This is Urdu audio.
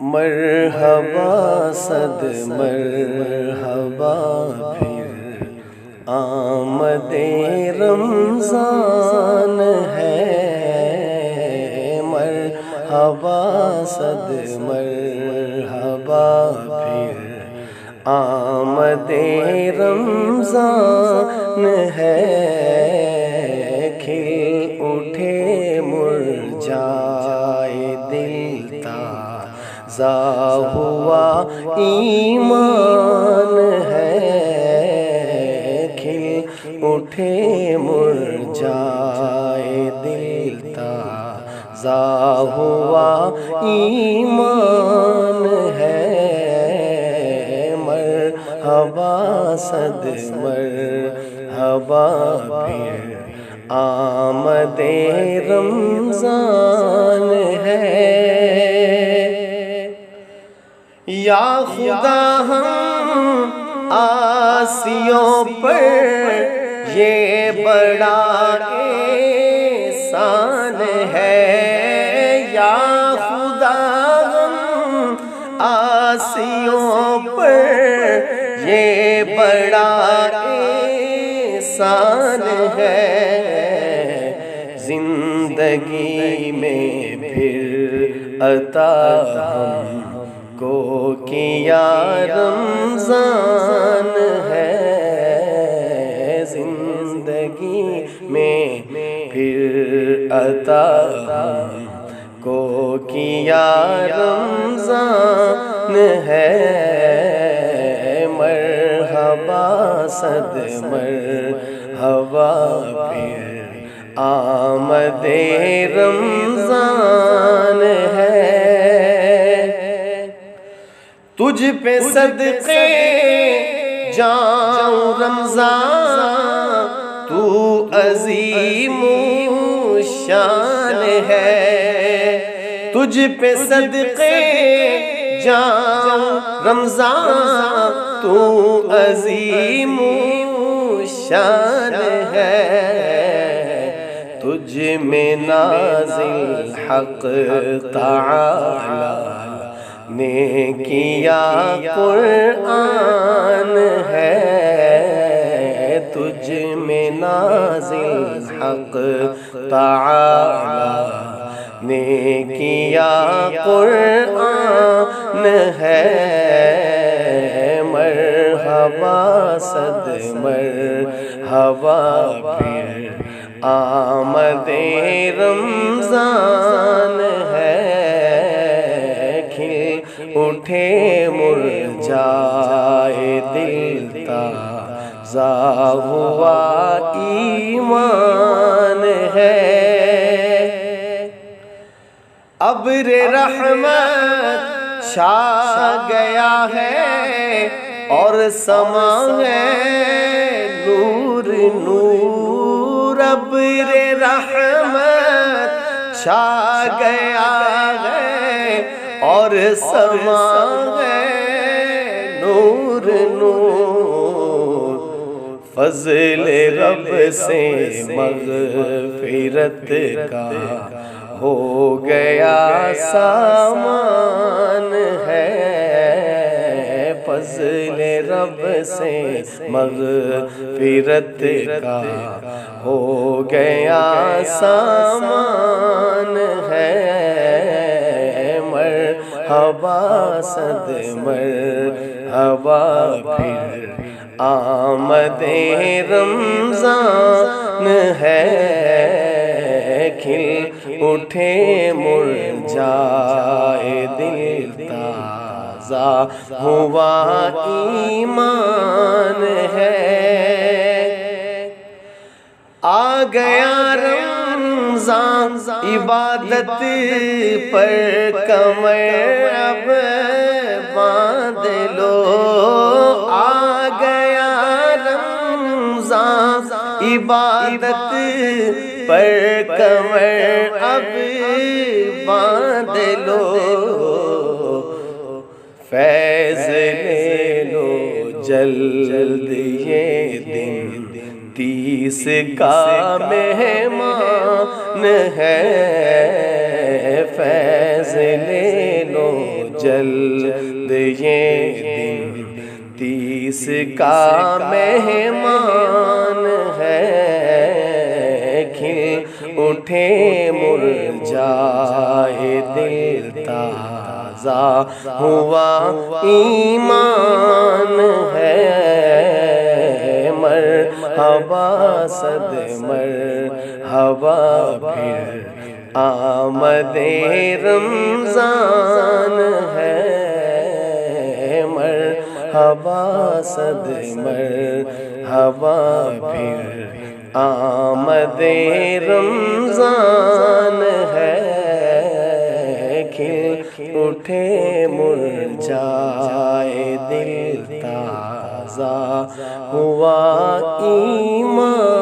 مرحبا صد مرحبا پھر آمد رمضان ہے، مرحبا صد مرحبا پھر آمد رمضان ہے، کھل اٹھے مرجائے دل تازہ ہوا ایمان ہے، کھل اٹھے مرجائے دل تازہ ہوا ایمان ہے، مرحبا صد مرحبا پھر آمد رمضان ہے۔ یا خدا ہم عاصیوں پر یہ بڑا احسان ہے، یا خدا ہم عاصیوں پر یہ بڑا احسان ہے، زندگی میں پھر عطا ہم کو کیا رمضان ہے، زندگی میں پھر عطا ہم کو کیا رمضان ہے، مرحبا صد مرحبا پھر آمد رمضان ہے، تجھ پہ صدقے جاؤں رمضان تو عظیم شان ہے، تجھ پہ صدقے جاؤں رمضان تو عظیم شان ہے، تجھ میں نازل حق تعالی نے کیا قرآن ہے، تجھ میں نازل حق تعالی نے کیا قرآن ہے، مرحبا صد مرحبا پھر آمد رمضان ہے، کھل اٹھے مرجائے دل تازہ ہوا ایمان ہے، ابر رحمت چھا گیا ہے اور سما ہے نور نور، ابر رحمت چھا گیا ہے اور سما ہے نور نور، فضل رب سے مغفرت کا ہو گیا سامان ہے، فضل رب سے مغفرت کا ہو گیا سامان ہے، مرحبا صد مرحبا پھر آمد رمضان ہے، کھل اٹھے مرجائے دل تازہ ہوا ایمان ہے، آ گیا رمضان عبادت پر کمر اب باندھ لو، آ گیا رمضان عبادت پر کمر اب باندھ لو، فیض لے لو جلد یہ دن 30 کا مہمان ہے، فیض لے لو جلد یہ دن 30 کا مہمان ہے، کھل اٹھے مرجائے دل، تازہ ہوا ایمان ہے، مرحبا صد مرحبا پھر آمد رمضان ہے، مرحبا صد مرحبا پھر آمد رمضان ہے، کھل اٹھے مرجائے دل، تازہ ہوا ایمان